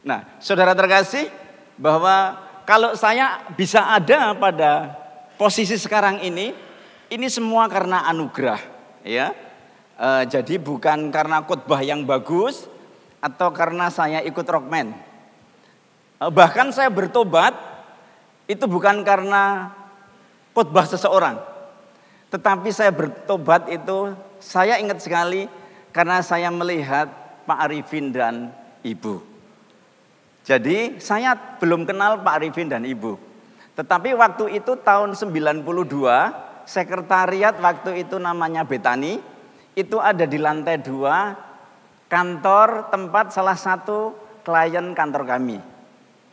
Nah, saudara terkasih, bahwa kalau saya bisa ada pada posisi sekarang ini semua karena anugerah, ya. Jadi bukan karena khotbah yang bagus atau karena saya ikut rockman. Bahkan saya bertobat itu bukan karena khotbah seseorang, tetapi saya bertobat itu saya ingat sekali karena saya melihat Pak Arifin dan Ibu. Jadi saya belum kenal Pak Arifin dan Ibu. Tetapi waktu itu tahun 92, sekretariat waktu itu namanya Betani, itu ada di lantai 2 kantor tempat salah satu klien kantor kami.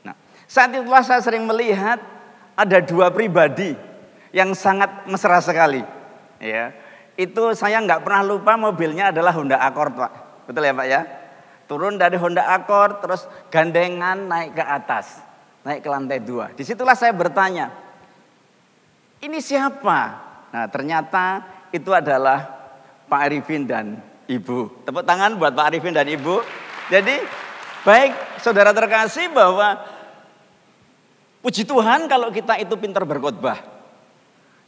Nah, saat itulah saya sering melihat ada 2 pribadi yang sangat mesra sekali. Ya, itu saya nggak pernah lupa, mobilnya adalah Honda Accord, Pak. Betul ya, Pak ya? Turun dari Honda Accord, terus gandengan naik ke atas, naik ke lantai 2. Disitulah saya bertanya, ini siapa? Nah, ternyata itu adalah Pak Arifin dan Ibu. Tepuk tangan buat Pak Arifin dan Ibu. Jadi, baik saudara terkasih, bahwa puji Tuhan kalau kita itu pintar berkhotbah.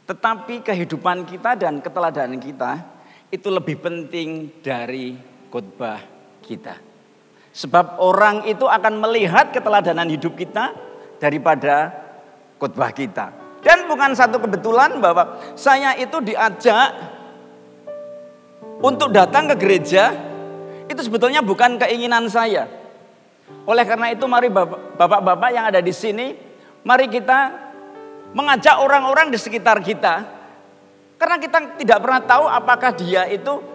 Tetapi kehidupan kita dan keteladanan kita itu lebih penting dari khotbah kita. Sebab orang itu akan melihat keteladanan hidup kita daripada khotbah kita. Dan bukan satu kebetulan bahwa saya itu diajak untuk datang ke gereja, itu sebetulnya bukan keinginan saya. Oleh karena itu mari bapak-bapak yang ada di sini, mari kita mengajak orang-orang di sekitar kita. Karena kita tidak pernah tahu apakah dia itu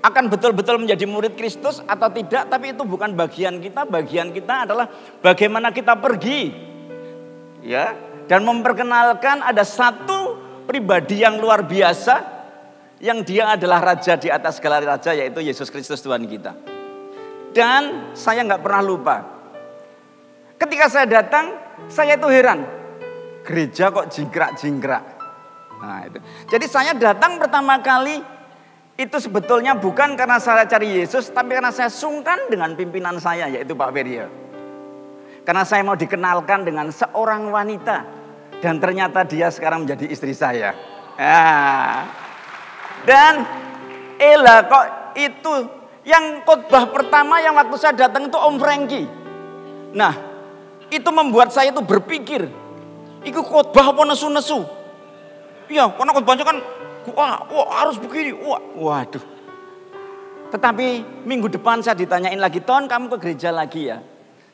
akan betul-betul menjadi murid Kristus atau tidak, tapi itu bukan bagian kita. Bagian kita adalah bagaimana kita pergi, ya, dan memperkenalkan ada satu pribadi yang luar biasa, yang dia adalah raja di atas segala raja, yaitu Yesus Kristus Tuhan kita. Dan saya nggak pernah lupa, ketika saya datang, saya itu heran, gereja kok jingkrak-jingkrak. Nah, itu. Jadi saya datang pertama kali itu sebetulnya bukan karena saya cari Yesus, tapi karena saya sungkan dengan pimpinan saya, yaitu Pak Ferio. Karena saya mau dikenalkan dengan seorang wanita, dan ternyata dia sekarang menjadi istri saya. Dan kok itu yang khotbah pertama yang waktu saya datang itu Om Franky. Nah, itu membuat saya itu berpikir, itu khotbah apa nesu-nesu? Iya, karena khotbahnya kan wah harus begini, waduh. Tetapi minggu depan saya ditanyain lagi, Ton kamu ke gereja lagi ya?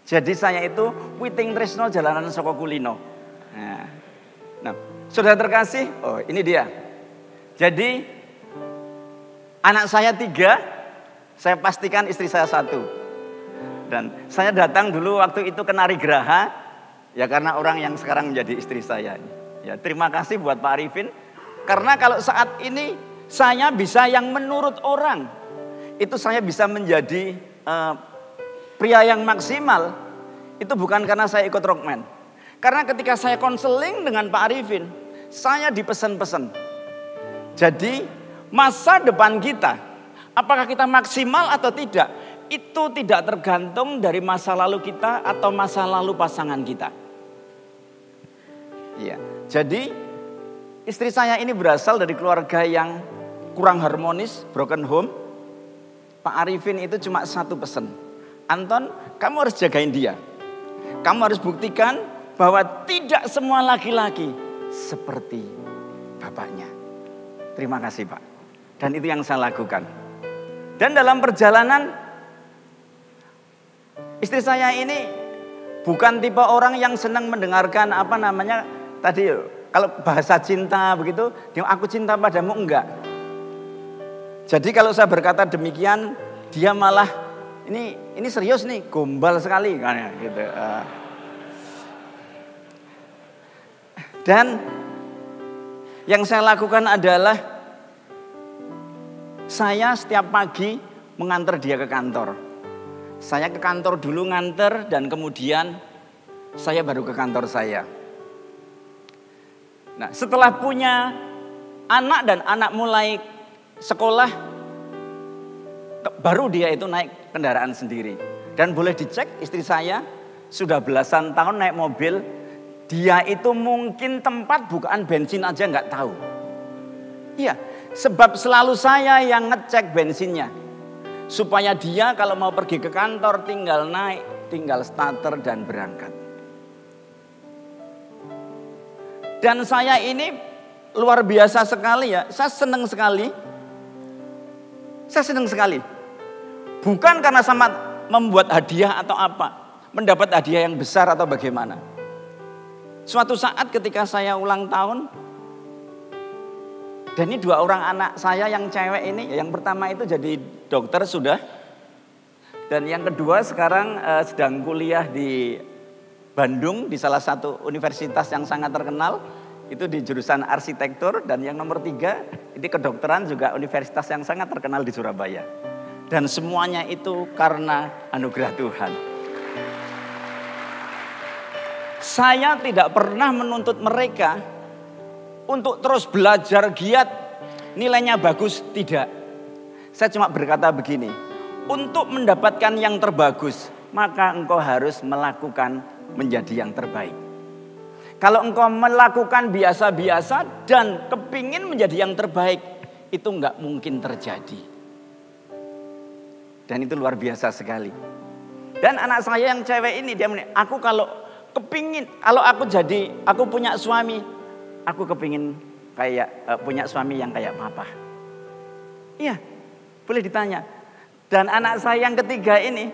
Jadi saya itu Witing Tresno Jalanan Soko Kulino. Nah, saudara terkasih, ini dia. Jadi anak saya 3, saya pastikan istri saya 1. Dan saya datang dulu waktu itu ke Nari Graha, ya karena orang yang sekarang menjadi istri saya. Ya, terima kasih buat Pak Arifin. Karena kalau saat ini saya bisa yang menurut orang, itu saya bisa menjadi pria yang maksimal, itu bukan karena saya ikut rockman. Karena ketika saya konseling dengan Pak Arifin, saya dipesan-pesan. Jadi masa depan kita, apakah kita maksimal atau tidak, itu tidak tergantung dari masa lalu kita atau masa lalu pasangan kita. Iya, jadi istri saya ini berasal dari keluarga yang kurang harmonis, broken home. Pak Arifin itu cuma satu pesan, Anton, kamu harus jagain dia. Kamu harus buktikan bahwa tidak semua laki-laki seperti bapaknya. Terima kasih Pak. Dan itu yang saya lakukan. Dan dalam perjalanan, istri saya ini bukan tipe orang yang senang mendengarkan tadi kalau bahasa cinta begitu, aku cinta padamu, enggak. Jadi kalau saya berkata demikian, dia malah ini serius nih, gombal sekali kan ya, gitu. Dan yang saya lakukan adalah saya setiap pagi mengantar dia ke kantor. Saya ke kantor dulu nganter dan kemudian saya baru ke kantor saya. Nah, setelah punya anak dan anak mulai sekolah, baru dia itu naik kendaraan sendiri. Dan boleh dicek, istri saya sudah belasan tahun naik mobil, dia itu mungkin tempat bukaan bensin aja nggak tahu. Iya, sebab selalu saya yang ngecek bensinnya. Supaya dia kalau mau pergi ke kantor tinggal naik, tinggal starter dan berangkat. Dan saya ini luar biasa sekali ya, saya senang sekali. Saya senang sekali. Bukan karena sama membuat hadiah atau apa, mendapat hadiah yang besar atau bagaimana. Suatu saat ketika saya ulang tahun, dan ini 2 orang anak saya yang cewek ini, yang pertama itu jadi dokter sudah, dan yang kedua sekarang sedang kuliah di Bandung di salah satu universitas yang sangat terkenal, itu di jurusan arsitektur, dan yang nomor 3 ini kedokteran juga universitas yang sangat terkenal di Surabaya. Dan semuanya itu karena anugerah Tuhan. Saya tidak pernah menuntut mereka untuk terus belajar giat, nilainya bagus, tidak. Saya cuma berkata begini, untuk mendapatkan yang terbagus, maka engkau harus melakukan menjadi yang terbaik. Kalau engkau melakukan biasa-biasa dan kepingin menjadi yang terbaik, itu enggak mungkin terjadi. Dan itu luar biasa sekali. Dan anak saya yang cewek ini, dia bilang, aku kalau kepingin, kalau aku punya suami, aku kepingin kayak punya suami yang kayak papa. Iya, boleh ditanya. Dan anak saya yang ketiga ini,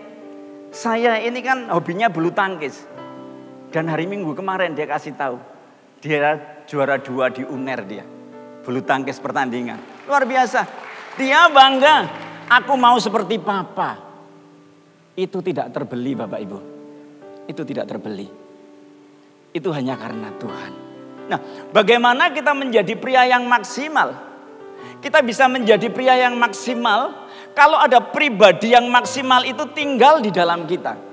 saya ini kan hobinya bulu tangkis. Dan hari Minggu kemarin dia kasih tahu, dia juara 2 di UNER dia. Bulu tangkis pertandingan. Luar biasa. Dia bangga, aku mau seperti papa. Itu tidak terbeli Bapak Ibu. Itu tidak terbeli. Itu hanya karena Tuhan. Nah, bagaimana kita menjadi pria yang maksimal? Kita bisa menjadi pria yang maksimal kalau ada pribadi yang maksimal itu tinggal di dalam kita.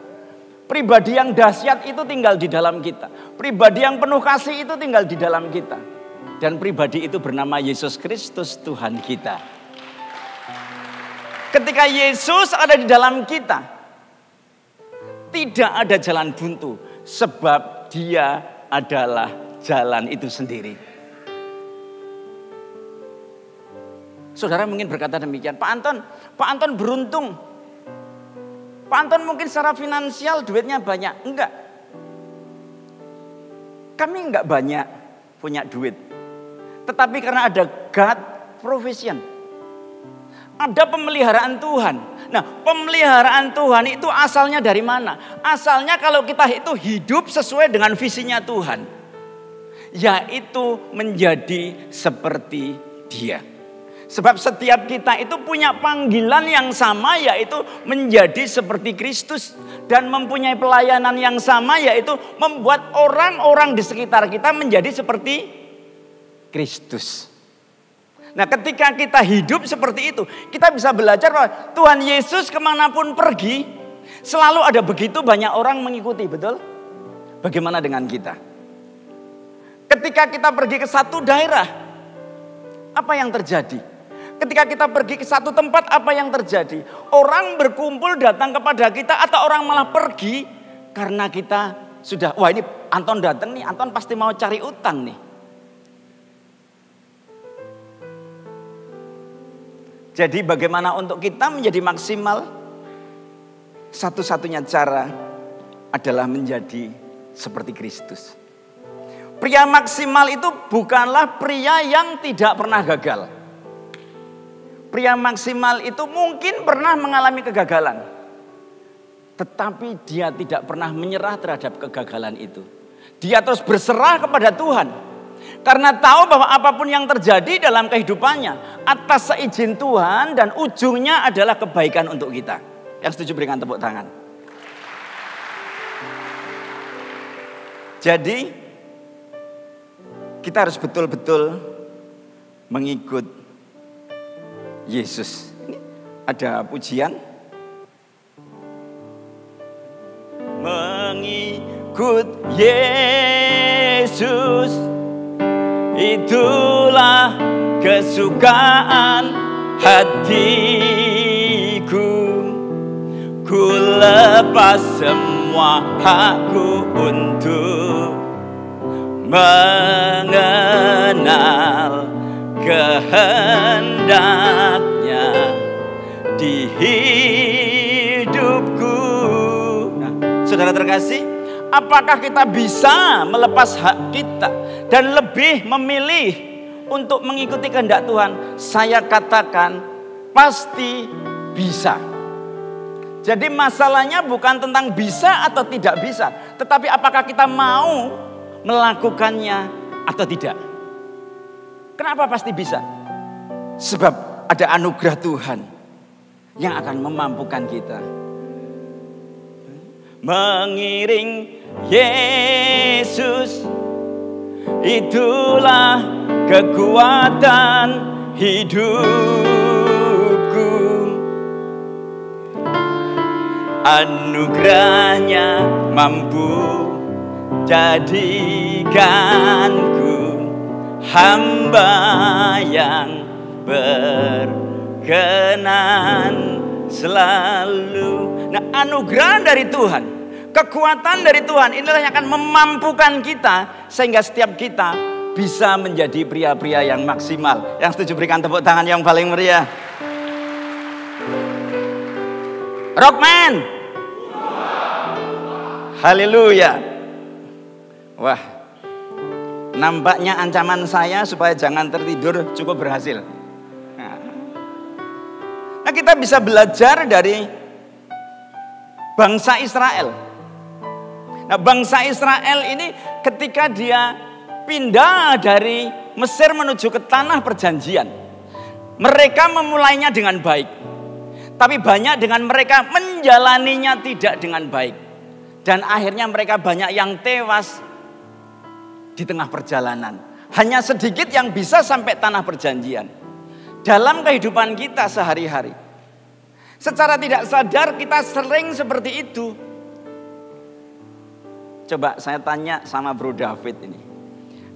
Pribadi yang dahsyat itu tinggal di dalam kita. Pribadi yang penuh kasih itu tinggal di dalam kita. Dan pribadi itu bernama Yesus Kristus Tuhan kita. Ketika Yesus ada di dalam kita, tidak ada jalan buntu. Sebab dia adalah jalan itu sendiri. Saudara mungkin berkata demikian, Pak Anton beruntung. Pak Anton mungkin secara finansial duitnya banyak. Enggak. Kami enggak banyak punya duit. Tetapi karena ada God provision. Ada pemeliharaan Tuhan. Nah, pemeliharaan Tuhan itu asalnya dari mana? Asalnya kalau kita itu hidup sesuai dengan visinya Tuhan. Yaitu menjadi seperti Dia. Sebab setiap kita itu punya panggilan yang sama, yaitu menjadi seperti Kristus. Dan mempunyai pelayanan yang sama, yaitu membuat orang-orang di sekitar kita menjadi seperti Kristus. Nah, ketika kita hidup seperti itu, kita bisa belajar bahwa Tuhan Yesus kemanapun pergi, selalu ada begitu banyak orang mengikuti, betul? Bagaimana dengan kita? Ketika kita pergi ke satu daerah, apa yang terjadi? Ketika kita pergi ke satu tempat, apa yang terjadi? Orang berkumpul datang kepada kita atau orang malah pergi karena kita sudah, wah ini Anton datang nih, Anton pasti mau cari utang nih. Jadi bagaimana untuk kita menjadi maksimal? Satu-satunya cara adalah menjadi seperti Kristus. Pria maksimal itu bukanlah pria yang tidak pernah gagal. Pria maksimal itu mungkin pernah mengalami kegagalan. Tetapi dia tidak pernah menyerah terhadap kegagalan itu. Dia terus berserah kepada Tuhan. Karena tahu bahwa apapun yang terjadi dalam kehidupannya atas seizin Tuhan dan ujungnya adalah kebaikan untuk kita. Yang setuju berikan tepuk tangan. Jadi kita harus betul-betul mengikut Yesus. Ini ada pujian. Mengikut Yesus, itulah kesukaan hatiku. Ku melepas semua hakku untuk mengenal kehendaknya di hidupku. Nah, saudara terkasih, apakah kita bisa melepas hak kita dan lebih memilih untuk mengikuti kehendak Tuhan? Saya katakan pasti bisa. Jadi masalahnya bukan tentang bisa atau tidak bisa, tetapi apakah kita mau melakukannya atau tidak. Kenapa pasti bisa? Sebab ada anugerah Tuhan yang akan memampukan kita. Mengiring Yesus, itulah kekuatan hidupku. Anugerahnya mampu jadikanku hamba yang berkenan selalu. Nah, anugerah dari Tuhan, kekuatan dari Tuhan inilah yang akan memampukan kita sehingga setiap kita bisa menjadi pria-pria yang maksimal. Yang setuju berikan tepuk tangan yang paling meriah. Rockman. Haleluya. Wah, nampaknya ancaman saya supaya jangan tertidur cukup berhasil. Nah, kita bisa belajar dari bangsa Israel. Nah, bangsa Israel ini ketika dia pindah dari Mesir menuju ke tanah perjanjian, mereka memulainya dengan baik. Tapi banyak dengan mereka menjalaninya tidak dengan baik. Dan akhirnya mereka banyak yang tewas di tengah perjalanan. Hanya sedikit yang bisa sampai tanah perjanjian. Dalam kehidupan kita sehari-hari, secara tidak sadar kita sering seperti itu. Coba saya tanya sama Bro David ini.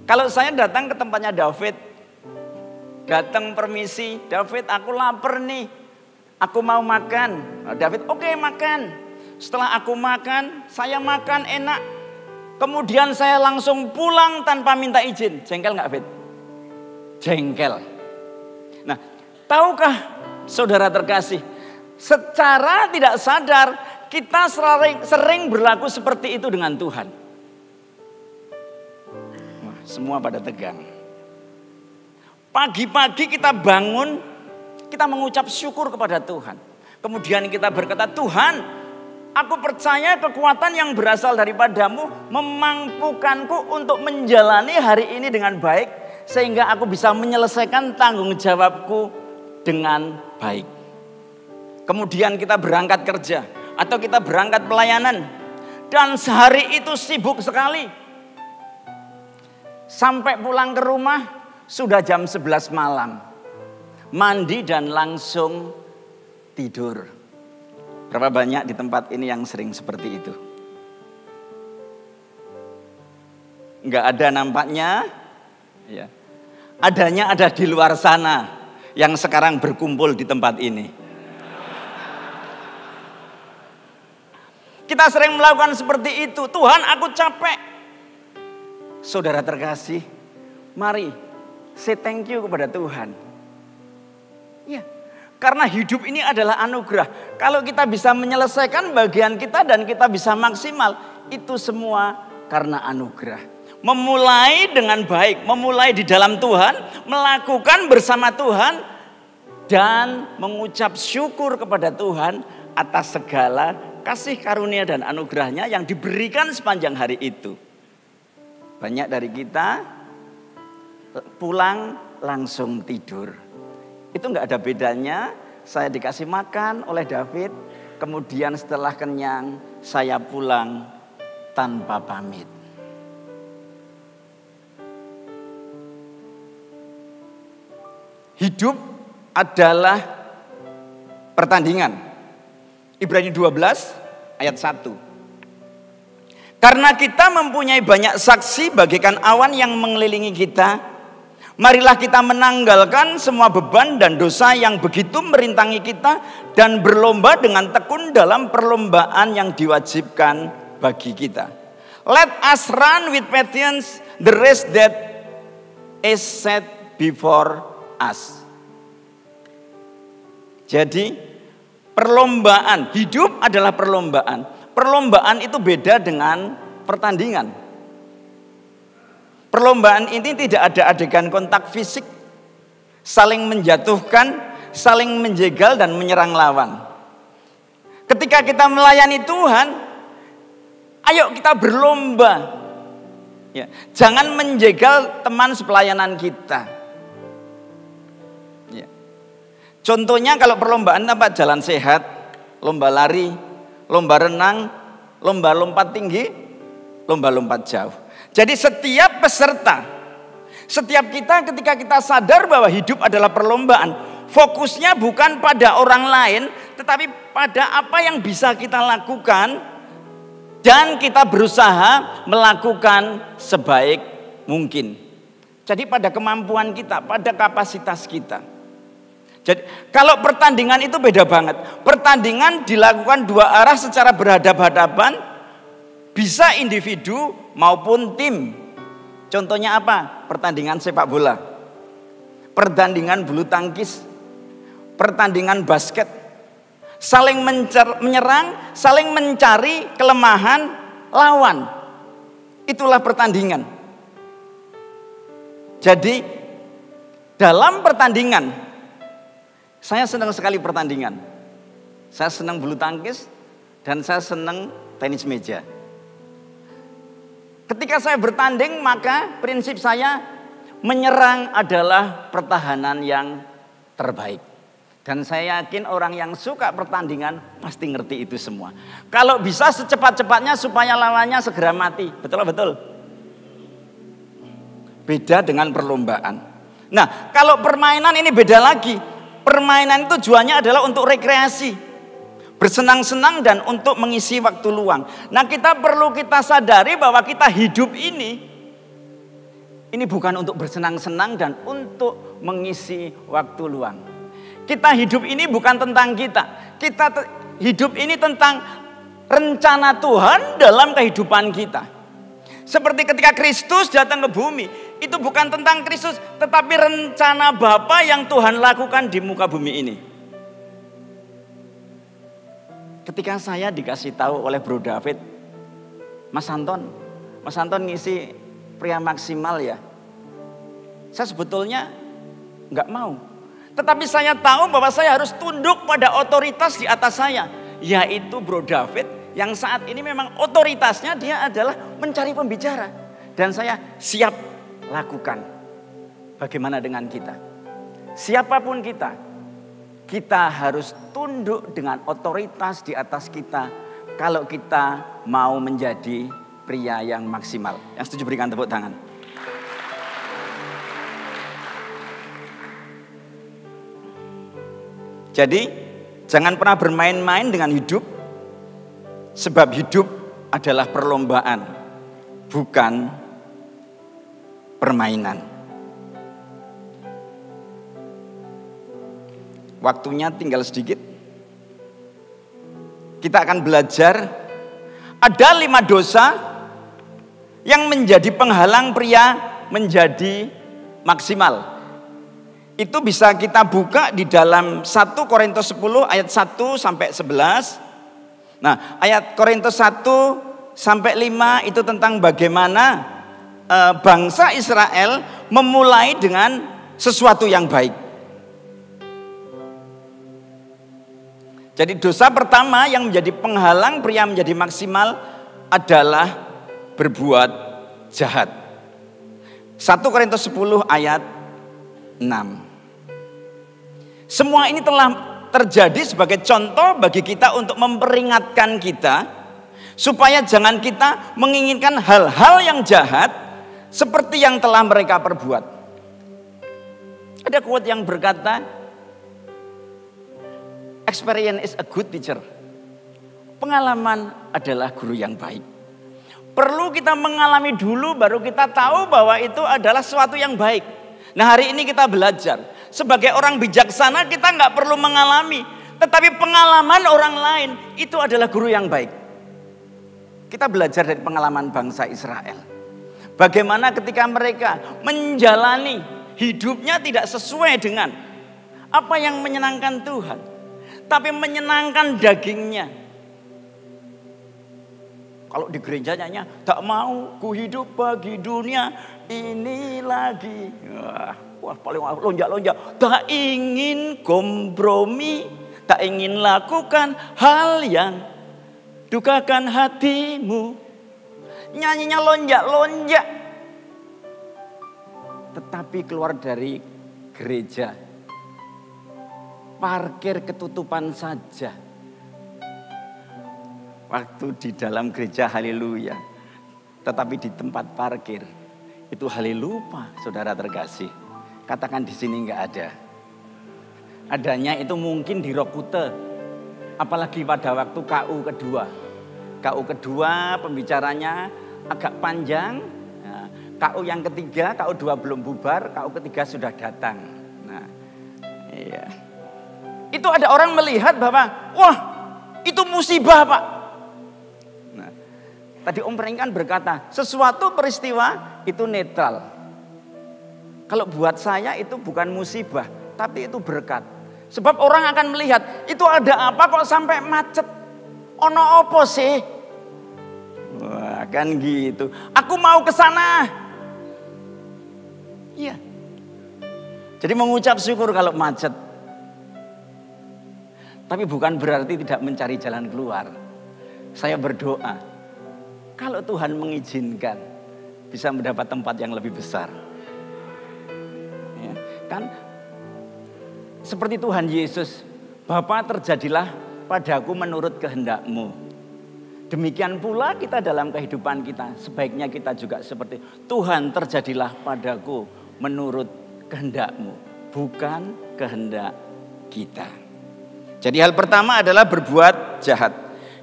Kalau saya datang ke tempatnya David, datang permisi, David aku lapar nih, aku mau makan. David oke, makan. Setelah aku makan, saya makan enak. Kemudian saya langsung pulang tanpa minta izin. Jengkel gak, David? Jengkel. Nah, tahukah saudara terkasih, secara tidak sadar kita sering berlaku seperti itu dengan Tuhan. Wah, semua pada tegang. Pagi-pagi kita bangun, kita mengucap syukur kepada Tuhan. Kemudian kita berkata, Tuhan, aku percaya kekuatan yang berasal daripadamu memampukanku untuk menjalani hari ini dengan baik, sehingga aku bisa menyelesaikan tanggung jawabku dengan baik. Kemudian kita berangkat kerja atau kita berangkat pelayanan, dan sehari itu sibuk sekali. Sampai pulang ke rumah sudah jam 11 malam. Mandi dan langsung tidur. Berapa banyak di tempat ini yang sering seperti itu? Enggak ada nampaknya. Ya. Adanya ada di luar sana yang sekarang berkumpul di tempat ini. Kita sering melakukan seperti itu. Tuhan, aku capek. Saudara terkasih, mari say thank you kepada Tuhan. Ya, karena hidup ini adalah anugerah. Kalau kita bisa menyelesaikan bagian kita dan kita bisa maksimal, itu semua karena anugerah. Memulai dengan baik, memulai di dalam Tuhan, melakukan bersama Tuhan, dan mengucap syukur kepada Tuhan atas segala kasih karunia dan anugerahnya yang diberikan sepanjang hari itu. Banyak dari kita pulang langsung tidur. Itu enggak ada bedanya saya dikasih makan oleh David, kemudian setelah kenyang saya pulang tanpa pamit. Hidup adalah pertandingan. Ibrani 12 ayat 1. Karena kita mempunyai banyak saksi bagaikan awan yang mengelilingi kita, Marilah kita menanggalkan semua beban dan dosa yang begitu merintangi kita dan berlomba dengan tekun dalam perlombaan yang diwajibkan bagi kita. Let us run with patience the race that is set before us. Jadi perlombaan, hidup adalah perlombaan. Perlombaan itu beda dengan pertandingan. Perlombaan ini tidak ada adegan kontak fisik, saling menjatuhkan, saling menjegal dan menyerang lawan. Ketika kita melayani Tuhan, ayo kita berlomba. Ya, jangan menjegal teman sepelayanan kita. Ya. Contohnya kalau perlombaan apa? Jalan sehat, lomba lari, lomba renang, lomba lompat tinggi, lomba lompat jauh. Jadi setiap peserta, setiap kita ketika kita sadar bahwa hidup adalah perlombaan, fokusnya bukan pada orang lain, tetapi pada apa yang bisa kita lakukan dan kita berusaha melakukan sebaik mungkin. Jadi pada kemampuan kita, pada kapasitas kita. Jadi kalau pertandingan itu beda banget. Pertandingan dilakukan dua arah secara berhadapan-hadapan. Bisa individu maupun tim. Contohnya apa? Pertandingan sepak bola, pertandingan bulu tangkis, pertandingan basket. Saling menyerang, saling mencari kelemahan lawan. Itulah pertandingan. Jadi dalam pertandingan, saya senang sekali pertandingan. Saya senang bulu tangkis dan saya senang tenis meja. Ketika saya bertanding, maka prinsip saya menyerang adalah pertahanan yang terbaik. Dan saya yakin orang yang suka pertandingan pasti ngerti itu semua. Kalau bisa secepat-cepatnya supaya lawannya segera mati. Betul? Beda dengan perlombaan. Nah, kalau permainan ini beda lagi. Permainan itu tujuannya adalah untuk rekreasi, bersenang-senang dan untuk mengisi waktu luang. Nah, kita sadari bahwa kita hidup ini bukan untuk bersenang-senang dan untuk mengisi waktu luang. Kita hidup ini bukan tentang kita. Hidup ini tentang rencana Tuhan dalam kehidupan kita. Seperti ketika Kristus datang ke bumi, itu bukan tentang Kristus, tetapi rencana Bapa yang Tuhan lakukan di muka bumi ini. Ketika saya dikasih tahu oleh Bro David, Mas Anton ngisi pria maksimal ya. Saya sebetulnya nggak mau. Tetapi saya tahu bahwa saya harus tunduk pada otoritas di atas saya. Yaitu Bro David yang saat ini memang otoritasnya dia adalah mencari pembicara. Dan saya siap lakukan. Bagaimana dengan kita? Siapapun kita harus tunduk dengan otoritas di atas kita kalau kita mau menjadi pria yang maksimal. Yang setuju berikan tepuk tangan. Jadi jangan pernah bermain-main dengan hidup, sebab hidup adalah perlombaan, bukan permainan. Waktunya tinggal sedikit. Kita akan belajar ada 5 dosa yang menjadi penghalang pria menjadi maksimal. Itu bisa kita buka di dalam 1 Korintus 10 ayat 1 sampai 11. Nah, ayat Korintus 1 sampai 5 itu tentang bagaimana bangsa Israel memulai dengan sesuatu yang baik. Jadi dosa pertama yang menjadi penghalang pria menjadi maksimal adalah berbuat jahat. 1 Korintus 10 ayat 6. Semua ini telah terjadi sebagai contoh bagi kita untuk memperingatkan kita supaya jangan kita menginginkan hal-hal yang jahat seperti yang telah mereka perbuat. Ada quote yang berkata, experience is a good teacher. Pengalaman adalah guru yang baik. Perlu kita mengalami dulu baru kita tahu bahwa itu adalah sesuatu yang baik. Nah, hari ini kita belajar. Sebagai orang bijaksana kita nggak perlu mengalami. Tetapi pengalaman orang lain itu adalah guru yang baik. Kita belajar dari pengalaman bangsa Israel. Bagaimana ketika mereka menjalani hidupnya tidak sesuai dengan apa yang menyenangkan Tuhan. Tapi menyenangkan dagingnya. Kalau di gerejanya, tak mau ku hidup bagi dunia ini lagi. Wah paling lonjak-lonjak. Tak ingin kompromi, tak ingin lakukan hal yang dukakan hatimu. Nyanyinya lonjak-lonjak. Tetapi keluar dari gereja, parkir ketutupan saja. Waktu di dalam gereja haleluya. Tetapi di tempat parkir itu haleluya, saudara terkasih. Katakan di sini enggak ada. Adanya itu mungkin di Rokute. Apalagi pada waktu KU kedua. KU kedua pembicaranya agak panjang. Nah, KU yang ketiga, KU 2 belum bubar, KU ketiga sudah datang. Nah, iya. Itu ada orang melihat bahwa, wah itu musibah Pak. Nah, tadi Om Peringan berkata, sesuatu peristiwa itu netral. Kalau buat saya itu bukan musibah, tapi itu berkat. Sebab orang akan melihat, itu ada apa kok sampai macet? Ono opo sih? Wah, kan gitu. Aku mau ke sana. Iya. Jadi mengucap syukur kalau macet. Tapi bukan berarti tidak mencari jalan keluar. Saya berdoa, kalau Tuhan mengizinkan, bisa mendapat tempat yang lebih besar. Ya, kan seperti Tuhan Yesus, Bapa terjadilah padaku menurut kehendak-Mu. Demikian pula kita dalam kehidupan kita, sebaiknya kita juga seperti Tuhan terjadilah padaku menurut kehendak-Mu, bukan kehendak kita. Jadi hal pertama adalah berbuat jahat.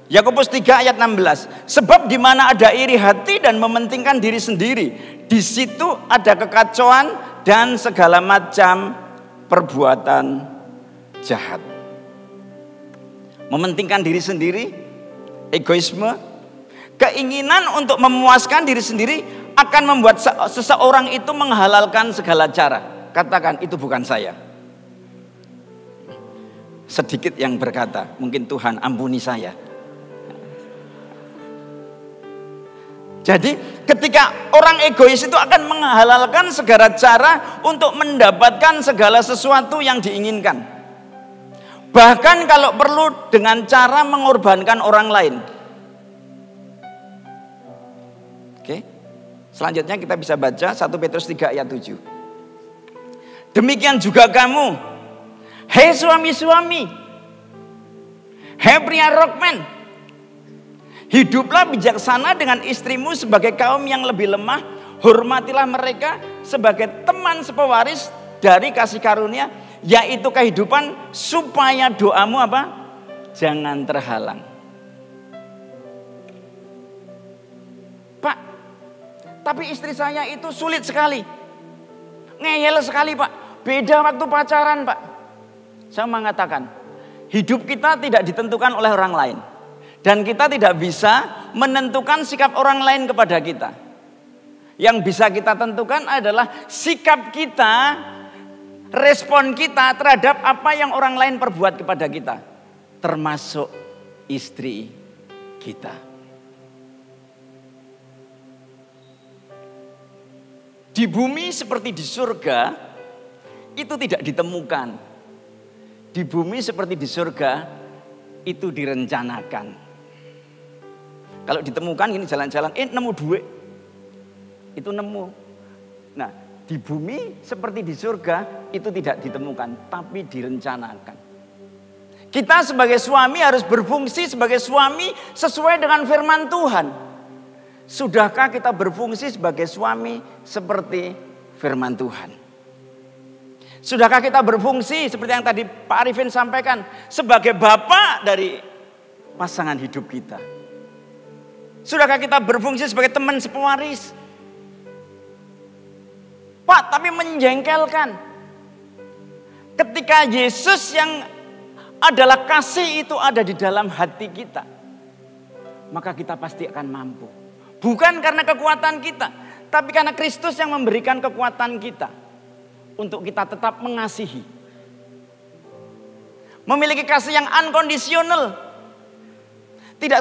Yakobus 3 ayat 16. Sebab di mana ada iri hati dan mementingkan diri sendiri, di situ ada kekacauan dan segala macam perbuatan jahat. Mementingkan diri sendiri, egoisme, keinginan untuk memuaskan diri sendiri akan membuat seseorang itu menghalalkan segala cara. Katakan, itu bukan saya. Sedikit yang berkata, mungkin Tuhan ampuni saya. Jadi ketika orang egois itu akan menghalalkan segala cara untuk mendapatkan segala sesuatu yang diinginkan. Bahkan kalau perlu dengan cara mengorbankan orang lain. Oke. Selanjutnya kita bisa baca 1 Petrus 3 ayat 7. Demikian juga kamu, hei suami-suami, hei pria rockman, hiduplah bijaksana dengan istrimu sebagai kaum yang lebih lemah. Hormatilah mereka sebagai teman sepewaris dari kasih karunia, yaitu kehidupan, supaya doamu apa? Jangan terhalang. Pak, tapi istri saya itu sulit sekali. Ngeyel sekali Pak. Beda waktu pacaran Pak. Saya mengatakan, hidup kita tidak ditentukan oleh orang lain. Dan kita tidak bisa menentukan sikap orang lain kepada kita. Yang bisa kita tentukan adalah sikap kita, respon kita terhadap apa yang orang lain perbuat kepada kita. Termasuk istri kita. Di bumi seperti di surga, itu tidak ditemukan. Di bumi seperti di surga, itu direncanakan. Kalau ditemukan ini jalan-jalan, nemu duit. Itu nemu. Nah, di bumi seperti di surga itu tidak ditemukan, tapi direncanakan. Kita sebagai suami harus berfungsi sebagai suami sesuai dengan firman Tuhan. Sudahkah kita berfungsi sebagai suami seperti firman Tuhan? Sudahkah kita berfungsi seperti yang tadi Pak Arifin sampaikan, sebagai bapak dari pasangan hidup kita? Sudahkah kita berfungsi sebagai teman sepewaris? Pak, tapi menjengkelkan. Ketika Yesus yang adalah kasih itu ada di dalam hati kita, maka kita pasti akan mampu. Bukan karena kekuatan kita, tapi karena Kristus yang memberikan kekuatan kita untuk kita tetap mengasihi. Memiliki kasih yang unconditional. Tidak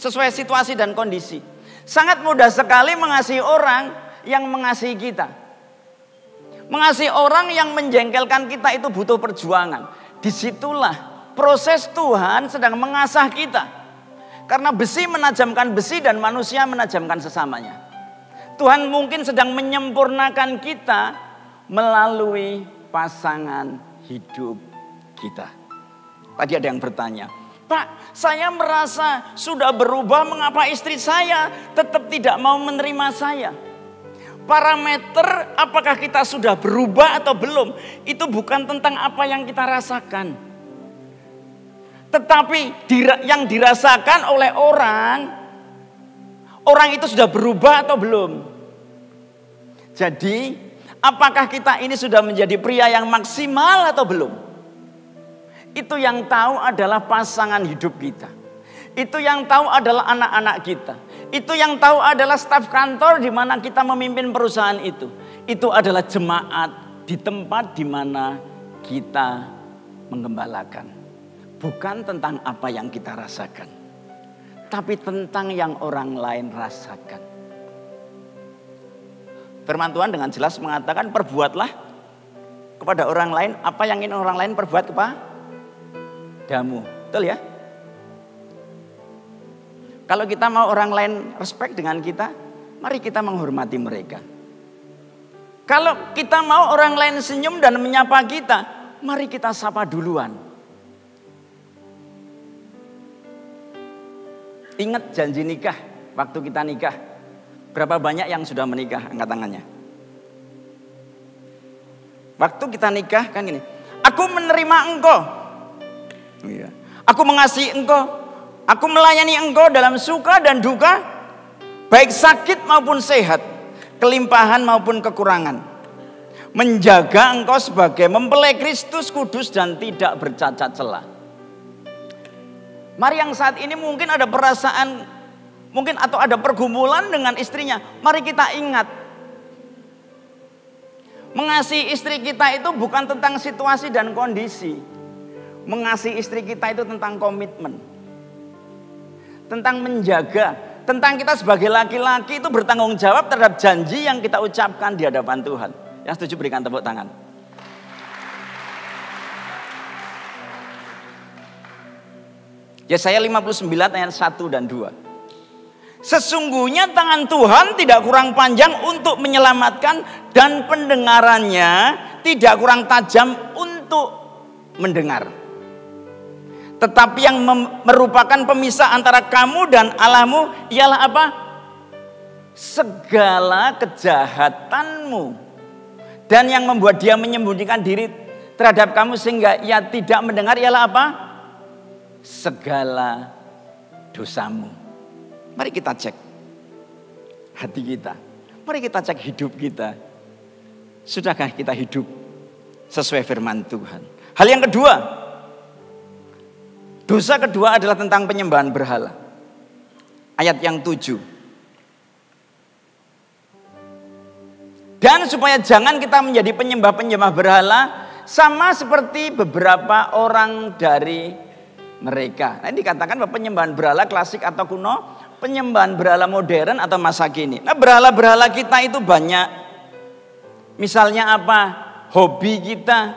sesuai situasi dan kondisi. Sangat mudah sekali mengasihi orang yang mengasihi kita. Mengasihi orang yang menjengkelkan kita itu butuh perjuangan. Disitulah proses Tuhan sedang mengasah kita. Karena besi menajamkan besi dan manusia menajamkan sesamanya. Tuhan mungkin sedang menyempurnakan kita melalui pasangan hidup kita. Tadi ada yang bertanya, Pak, saya merasa sudah berubah, mengapa istri saya tetap tidak mau menerima saya? Parameter apakah kita sudah berubah atau belum, itu bukan tentang apa yang kita rasakan. Tetapi yang dirasakan oleh orang itu sudah berubah atau belum. Jadi, apakah kita ini sudah menjadi pria yang maksimal atau belum? Itu yang tahu adalah pasangan hidup kita. Itu yang tahu adalah anak-anak kita. Itu yang tahu adalah staf kantor di mana kita memimpin perusahaan itu. Itu adalah jemaat di tempat di mana kita menggembalakan. Bukan tentang apa yang kita rasakan, tapi tentang yang orang lain rasakan. Firman Tuhan dengan jelas mengatakan, perbuatlah kepada orang lain apa yang ingin orang lain perbuat kepadamu. Betul ya? Kalau kita mau orang lain respect dengan kita, mari kita menghormati mereka. Kalau kita mau orang lain senyum dan menyapa kita, mari kita sapa duluan. Ingat janji nikah, waktu kita nikah. Berapa banyak yang sudah menikah? Angkat tangannya. Waktu kita nikah kan gini, aku menerima engkau. Aku mengasihi engkau. Aku melayani engkau dalam suka dan duka, baik sakit maupun sehat, kelimpahan maupun kekurangan. Menjaga engkau sebagai mempelai Kristus kudus dan tidak bercacat celah. Mari yang saat ini mungkin ada perasaan, mungkin atau ada pergumulan dengan istrinya. Mari kita ingat, mengasihi istri kita itu bukan tentang situasi dan kondisi. Mengasihi istri kita itu tentang komitmen. Tentang menjaga, tentang kita sebagai laki-laki itu bertanggung jawab terhadap janji yang kita ucapkan di hadapan Tuhan. Yang setuju berikan tepuk tangan. Yesaya 59 ayat 1 dan 2. Sesungguhnya tangan Tuhan tidak kurang panjang untuk menyelamatkan dan pendengarannya tidak kurang tajam untuk mendengar. Tetapi yang merupakan pemisah antara kamu dan Allahmu ialah apa? Segala kejahatanmu. Dan yang membuat dia menyembunyikan diri terhadap kamu sehingga ia tidak mendengar ialah apa? Segala dosamu. Mari kita cek hati kita. Mari kita cek hidup kita. Sudahkah kita hidup sesuai firman Tuhan? Hal yang kedua, dosa kedua adalah tentang penyembahan berhala. Ayat yang 7. Dan supaya jangan kita menjadi penyembah-penyembah berhala, sama seperti beberapa orang dari mereka. Nah, ini dikatakan bahwa penyembahan berhala klasik atau kuno, penyembahan berhala modern atau masa kini. Nah, berhala-berhala kita itu banyak. Misalnya apa? Hobi kita,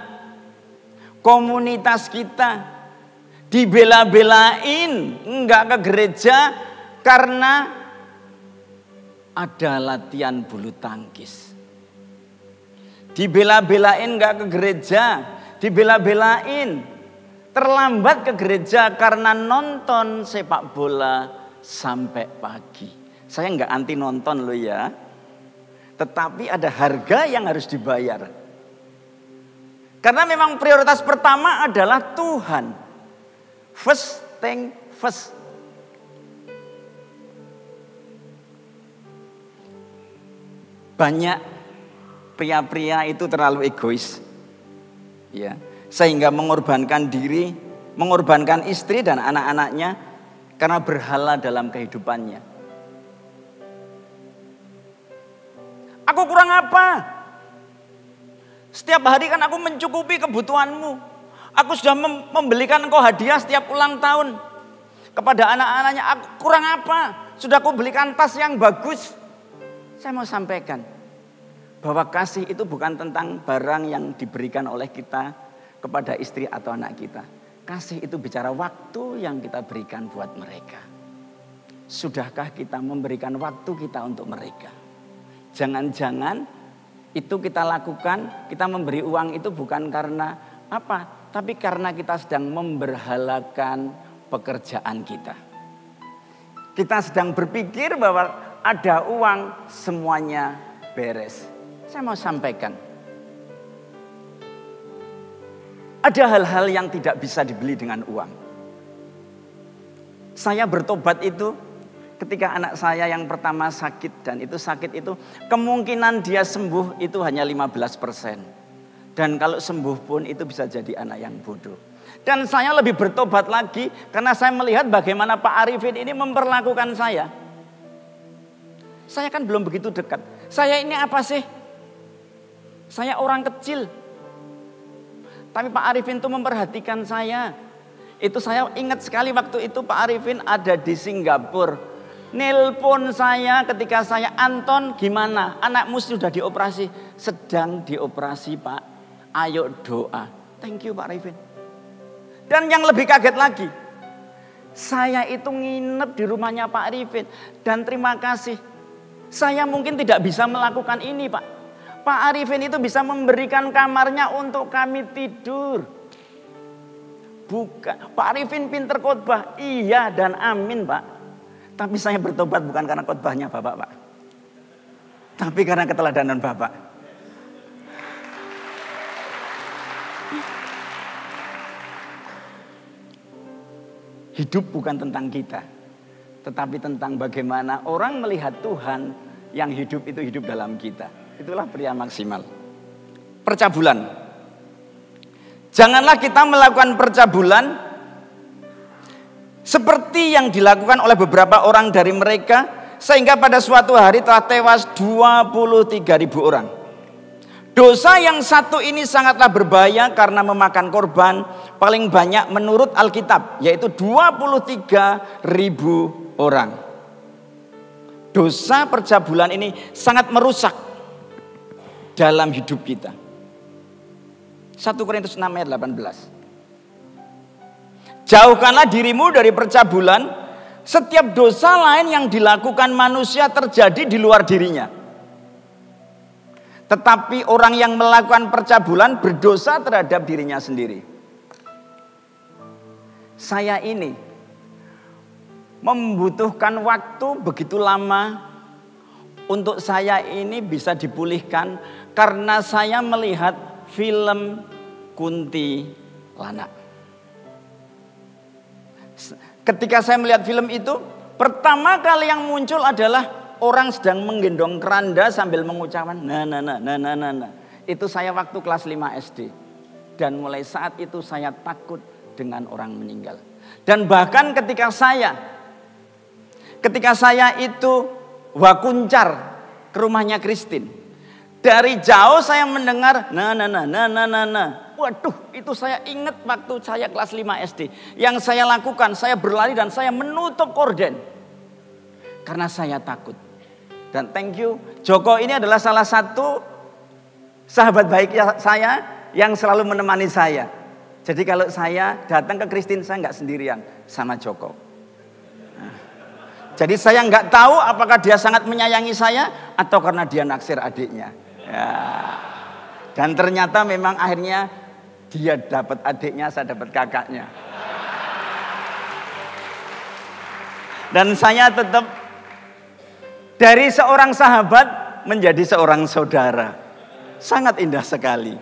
komunitas kita, dibela-belain, enggak ke gereja karena ada latihan bulu tangkis. Dibela-belain enggak ke gereja, dibela-belain terlambat ke gereja karena nonton sepak bola sampai pagi. Saya enggak anti nonton loh ya. Tetapi ada harga yang harus dibayar. Karena memang prioritas pertama adalah Tuhan. First thing first. Banyak Pria-pria itu terlalu egois. Ya, sehingga mengorbankan diri, mengorbankan istri dan anak-anaknya karena berhala dalam kehidupannya. Aku kurang apa? Setiap hari kan aku mencukupi kebutuhanmu. Aku sudah membelikan engkau hadiah setiap ulang tahun. Kepada anak-anaknya, aku kurang apa? Sudah aku belikan tas yang bagus. Saya mau sampaikan bahwa kasih itu bukan tentang barang yang diberikan oleh kita kepada istri atau anak kita. Kasih itu bicara waktu yang kita berikan buat mereka. Sudahkah kita memberikan waktu kita untuk mereka? Jangan-jangan itu kita lakukan, kita memberi uang itu bukan karena apa? Tapi karena kita sedang memberhalakan pekerjaan kita. Kita sedang berpikir bahwa ada uang, semuanya beres. Saya mau sampaikan, ada hal-hal yang tidak bisa dibeli dengan uang. Saya bertobat itu ketika anak saya yang pertama sakit, dan itu sakit itu kemungkinan dia sembuh itu hanya 15%. Dan kalau sembuh pun itu bisa jadi anak yang bodoh. Dan saya lebih bertobat lagi karena saya melihat bagaimana Pak Arifin ini memperlakukan saya. Saya kan belum begitu dekat. Saya ini apa sih? Saya orang kecil. Tapi Pak Arifin itu memperhatikan saya. Itu saya ingat sekali waktu itu Pak Arifin ada di Singapura. Nelpon saya ketika saya, Anton gimana? Anakmu sudah dioperasi. Sedang dioperasi Pak. Ayo doa. Thank you Pak Arifin. Dan yang lebih kaget lagi, saya itu nginep di rumahnya Pak Arifin. Dan terima kasih, saya mungkin tidak bisa melakukan ini Pak. Pak Arifin itu bisa memberikan kamarnya untuk kami tidur. Bukan, Pak Arifin pinter khotbah, iya dan amin Pak. Tapi saya bertobat bukan karena khotbahnya Bapak Pak. Tapi karena keteladanan Bapak. Hidup bukan tentang kita, tetapi tentang bagaimana orang melihat Tuhan yang hidup itu hidup dalam kita. Itulah pria maksimal. Percabulan. Janganlah kita melakukan percabulan seperti yang dilakukan oleh beberapa orang dari mereka, sehingga pada suatu hari telah tewas 23.000 orang. Dosa yang satu ini sangatlah berbahaya karena memakan korban paling banyak menurut Alkitab, yaitu 23.000 orang. Dosa percabulan ini sangat merusak dalam hidup kita. 1 Korintus 6 ayat 18. Jauhkanlah dirimu dari percabulan. Setiap dosa lain yang dilakukan manusia terjadi di luar dirinya. Tetapi orang yang melakukan percabulan berdosa terhadap dirinya sendiri. Saya ini membutuhkan waktu begitu lama untuk saya ini bisa dipulihkan karena saya melihat film Kuntilanak. Ketika saya melihat film itu, pertama kali yang muncul adalah orang sedang menggendong keranda sambil mengucapkan nah. Itu saya waktu kelas 5 SD. Dan mulai saat itu saya takut dengan orang meninggal. Dan bahkan ketika saya itu wakuncar ke rumahnya Christine. Dari jauh saya mendengar nah. Waduh, itu saya ingat waktu saya kelas 5 SD. Yang saya lakukan, saya berlari dan saya menutup korden. Karena saya takut. Dan thank you, Joko ini adalah salah satu sahabat baik saya yang selalu menemani saya. Jadi kalau saya datang ke Christine, saya nggak sendirian sama Joko. Nah, jadi saya nggak tahu apakah dia sangat menyayangi saya atau karena dia naksir adiknya. Ya. Dan ternyata memang akhirnya dia dapat adiknya, saya dapat kakaknya. Dan saya tetap dari seorang sahabat menjadi seorang saudara. Sangat indah sekali.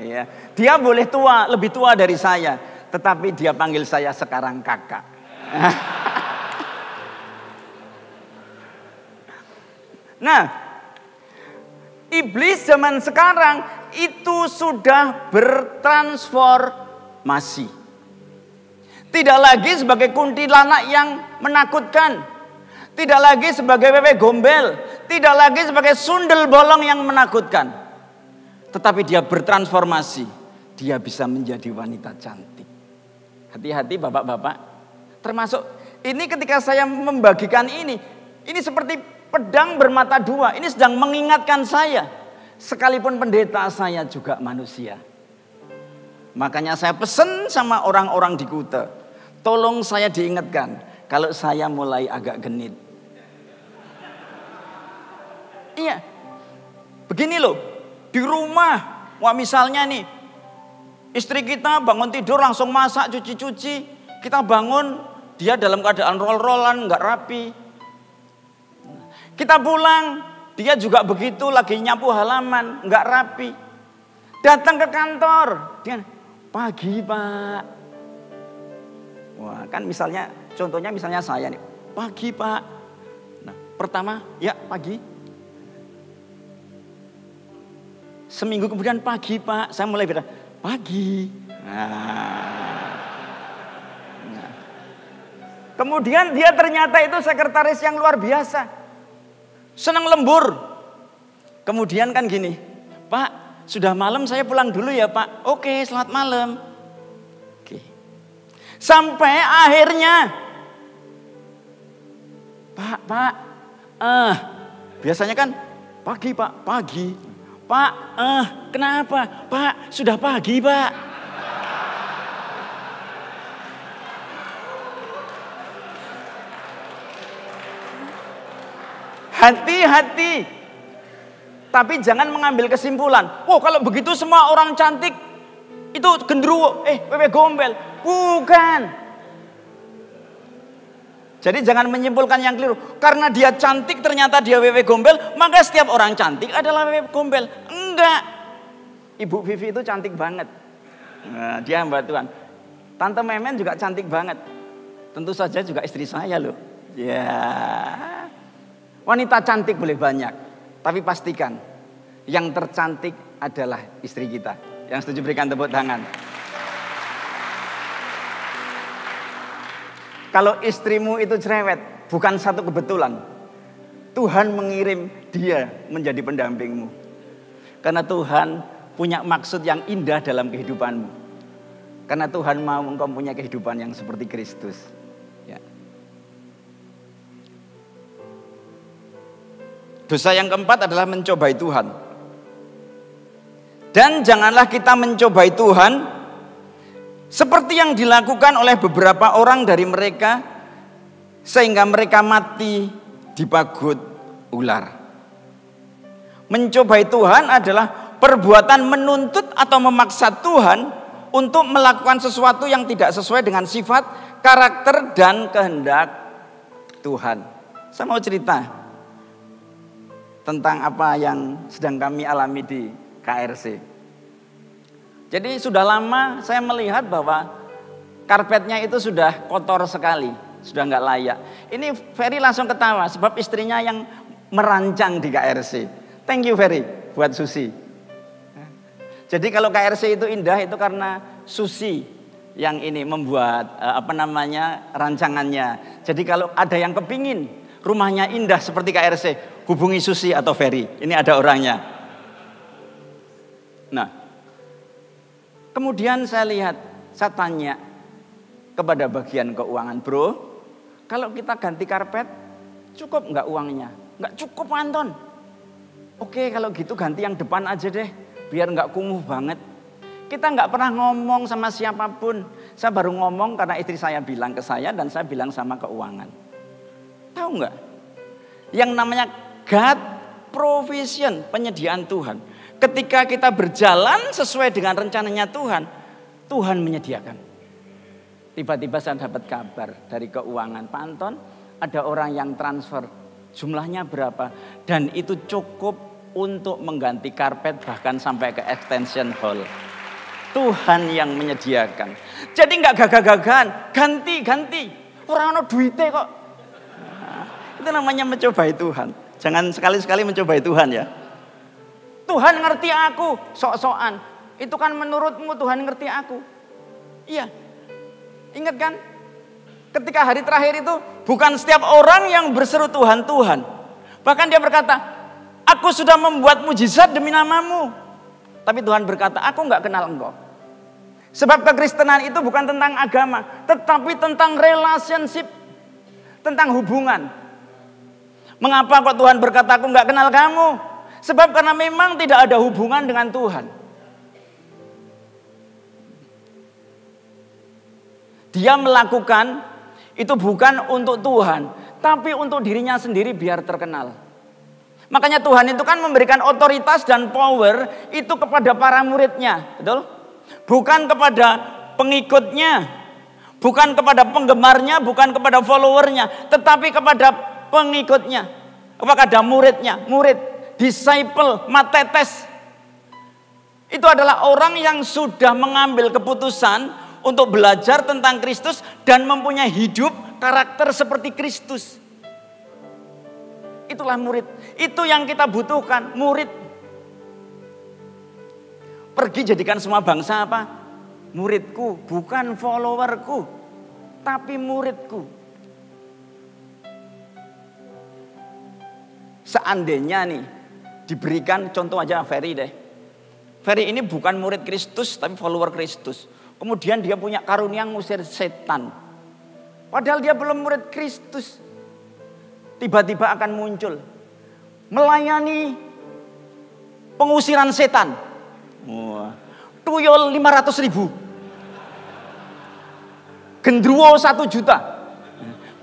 Ya. Dia boleh tua, lebih tua dari saya. Tetapi dia panggil saya sekarang kakak. Nah, Iblis zaman sekarang itu sudah bertransformasi. Tidak lagi sebagai kuntilanak yang menakutkan. Tidak lagi sebagai wewe gombel. Tidak lagi sebagai sundel bolong yang menakutkan. Tetapi dia bertransformasi. Dia bisa menjadi wanita cantik. Hati-hati bapak-bapak. Termasuk ini ketika saya membagikan ini seperti pedang bermata dua. Ini sedang mengingatkan saya. Sekalipun pendeta saya juga manusia. Makanya saya pesan sama orang-orang di Kuta. Tolong saya diingatkan. Kalau saya mulai agak genit. Iya. Begini loh. Di rumah. Wah misalnya nih. Istri kita bangun tidur langsung masak, cuci-cuci. Kita bangun. Dia dalam keadaan roll-rollan, gak rapi. Kita pulang. Dia juga begitu, lagi nyapu halaman, gak rapi. Datang ke kantor. Dia, pagi pak. Wah kan misalnya, contohnya misalnya saya nih. Pagi pak. Nah pertama, ya pagi. Seminggu kemudian pagi pak. Saya mulai bilang, pagi. Nah. Kemudian dia ternyata itu sekretaris yang luar biasa. Senang lembur. Kemudian kan gini, Pak, sudah malam saya pulang dulu ya Pak. Oke, selamat malam. Oke. Sampai akhirnya, Pak, biasanya kan pagi Pak, pagi. Pak, kenapa? Pak, sudah pagi Pak. Hati-hati. Tapi jangan mengambil kesimpulan. Oh kalau begitu semua orang cantik itu genderuwo. Wewe gombel. Bukan. Jadi jangan menyimpulkan yang keliru. Karena dia cantik ternyata dia wewe gombel. Maka setiap orang cantik adalah wewe gombel. Enggak. Ibu Vivi itu cantik banget. Nah, dia hamba Tuhan. Tante Memen juga cantik banget. Tentu saja juga istri saya loh. Ya. Wanita cantik boleh banyak, tapi pastikan yang tercantik adalah istri kita. Yang setuju berikan tepuk tangan. Kalau istrimu itu cerewet, bukan satu kebetulan. Tuhan mengirim dia menjadi pendampingmu. Karena Tuhan punya maksud yang indah dalam kehidupanmu. Karena Tuhan mau engkau punya kehidupan yang seperti Kristus. Ya. Dosa yang keempat adalah mencobai Tuhan. Dan janganlah kita mencobai Tuhan seperti yang dilakukan oleh beberapa orang dari mereka sehingga mereka mati dipagut ular. Mencobai Tuhan adalah perbuatan menuntut atau memaksa Tuhan untuk melakukan sesuatu yang tidak sesuai dengan sifat, karakter, dan kehendak Tuhan. Saya mau cerita tentang apa yang sedang kami alami di KRC. Jadi sudah lama saya melihat bahwa karpetnya itu sudah kotor sekali, sudah nggak layak. Ini Ferry langsung ketawa sebab istrinya yang merancang di KRC. Thank you Ferry buat Susi. Jadi kalau KRC itu indah itu karena Susi yang ini membuat rancangannya. Jadi kalau ada yang kepingin rumahnya indah seperti KRC, hubungi Susi atau Ferry. Ini ada orangnya. Nah, kemudian saya tanya kepada bagian keuangan, bro, kalau kita ganti karpet, cukup nggak uangnya? Nggak cukup Anton. Oke, kalau gitu ganti yang depan aja deh, biar nggak kumuh banget. Kita nggak pernah ngomong sama siapapun. Saya baru ngomong karena istri saya bilang ke saya dan saya bilang sama keuangan. Tahu nggak? Yang namanya God provision, penyediaan Tuhan. Ketika kita berjalan sesuai dengan rencananya Tuhan, Tuhan menyediakan. Tiba-tiba saya dapat kabar dari keuangan, Pak Anton, ada orang yang transfer, jumlahnya berapa? Dan itu cukup untuk mengganti karpet bahkan sampai ke extension hall. Tuhan yang menyediakan. Jadi nggak gagah-gagahan, ganti. Orang ono duite kok. Itu namanya mencobai Tuhan. Jangan sekali-sekali mencobai Tuhan ya. Tuhan ngerti aku, sok-sokan. Itu kan menurutmu Tuhan ngerti aku. Iya. Ingat kan? Ketika hari terakhir itu bukan setiap orang yang berseru Tuhan, Tuhan. Bahkan dia berkata, aku sudah membuat mujizat demi namamu. Tapi Tuhan berkata, aku nggak kenal engkau. Sebab kekristenan itu bukan tentang agama, tetapi tentang relationship, tentang hubungan. Mengapa kok Tuhan berkata aku nggak kenal kamu? Sebab karena memang tidak ada hubungan dengan Tuhan. Dia melakukan itu bukan untuk Tuhan, tapi untuk dirinya sendiri biar terkenal. Makanya Tuhan itu kan memberikan otoritas dan power itu kepada para muridnya, betul? Bukan kepada pengikutnya, bukan kepada penggemarnya, bukan kepada followernya, tetapi kepada pengikutnya, kepada muridnya, murid, disciple, matetes. Itu adalah orang yang sudah mengambil keputusan untuk belajar tentang Kristus dan mempunyai hidup karakter seperti Kristus. Itulah murid. Itu yang kita butuhkan, murid. Pergi jadikan semua bangsa apa? Muridku, bukan followerku, tapi muridku. Seandainya nih diberikan contoh aja Ferry deh. Ferry ini bukan murid Kristus tapi follower Kristus. Kemudian dia punya karunia ngusir setan. Padahal dia belum murid Kristus. Tiba-tiba akan muncul melayani pengusiran setan. Wah, tuyul 500.000, gendruwo 1 juta,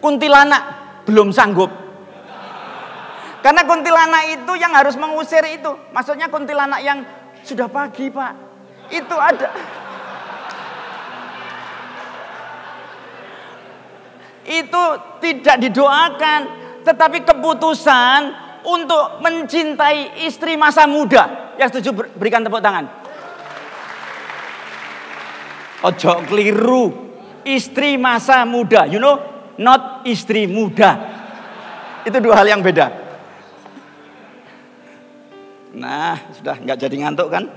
kuntilanak belum sanggup. Karena kuntilanak itu yang harus mengusir itu, maksudnya kuntilanak yang sudah pagi Pak, itu ada. Itu tidak didoakan, tetapi keputusan untuk mencintai istri masa muda. Yang setuju berikan tepuk tangan. Ojo keliru, istri masa muda, you know, not istri muda. Itu 2 hal yang beda. Nah, sudah nggak jadi ngantuk kan?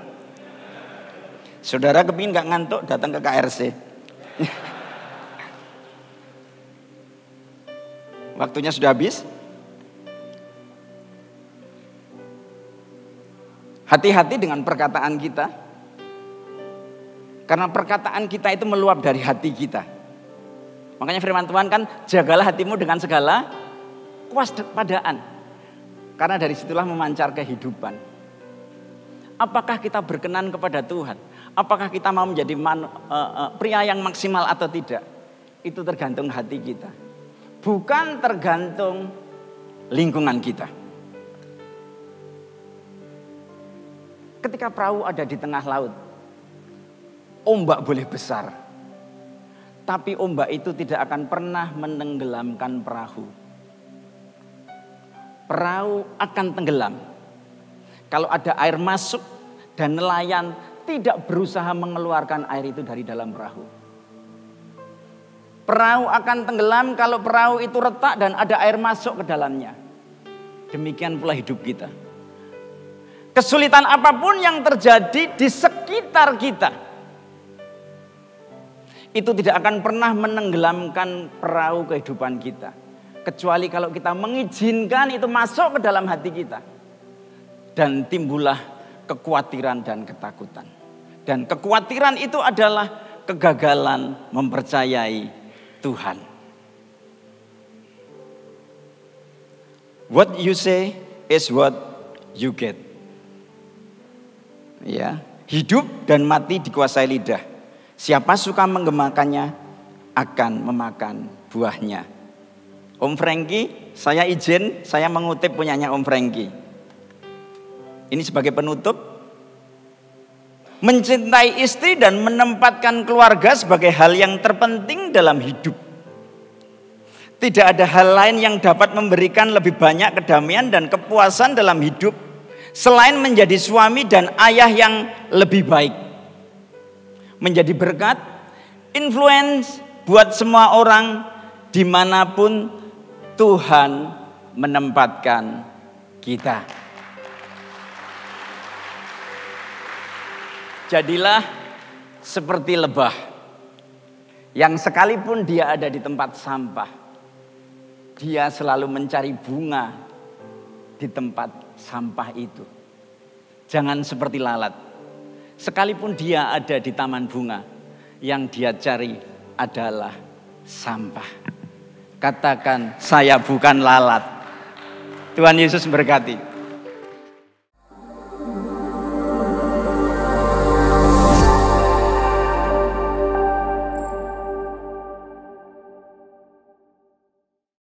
Saudara kepingin nggak ngantuk, datang ke KRC. Waktunya sudah habis. Hati-hati dengan perkataan kita. Karena perkataan kita itu meluap dari hati kita. Makanya firman Tuhan kan, jagalah hatimu dengan segala kewaspadaan. Karena dari situlah memancar kehidupan. Apakah kita berkenan kepada Tuhan? Apakah kita mau menjadi pria yang maksimal atau tidak? Itu tergantung hati kita. Bukan tergantung lingkungan kita. Ketika perahu ada di tengah laut, ombak boleh besar, tapi ombak itu tidak akan pernah menenggelamkan perahu. Perahu akan tenggelam kalau ada air masuk dan nelayan tidak berusaha mengeluarkan air itu dari dalam perahu. Perahu akan tenggelam kalau perahu itu retak dan ada air masuk ke dalamnya. Demikian pula hidup kita. Kesulitan apapun yang terjadi di sekitar kita, itu tidak akan pernah menenggelamkan perahu kehidupan kita. Kecuali kalau kita mengizinkan itu masuk ke dalam hati kita. Dan timbullah kekhawatiran dan ketakutan. Dan kekhawatiran itu adalah kegagalan mempercayai Tuhan. What you say is what you get. Ya, hidup dan mati dikuasai lidah. Siapa suka menggemakannya akan memakan buahnya. Om Frankie, saya izin, saya mengutip punyanya Om Frankie. Ini sebagai penutup. Mencintai istri dan menempatkan keluarga sebagai hal yang terpenting dalam hidup. Tidak ada hal lain yang dapat memberikan lebih banyak kedamaian dan kepuasan dalam hidup selain menjadi suami dan ayah yang lebih baik. Menjadi berkat, influence buat semua orang dimanapun Tuhan menempatkan kita. Jadilah seperti lebah yang sekalipun dia ada di tempat sampah, dia selalu mencari bunga di tempat sampah itu. Jangan seperti lalat. Sekalipun dia ada di taman bunga, yang dia cari adalah sampah. Katakan, saya bukan lalat. Tuhan Yesus berkati.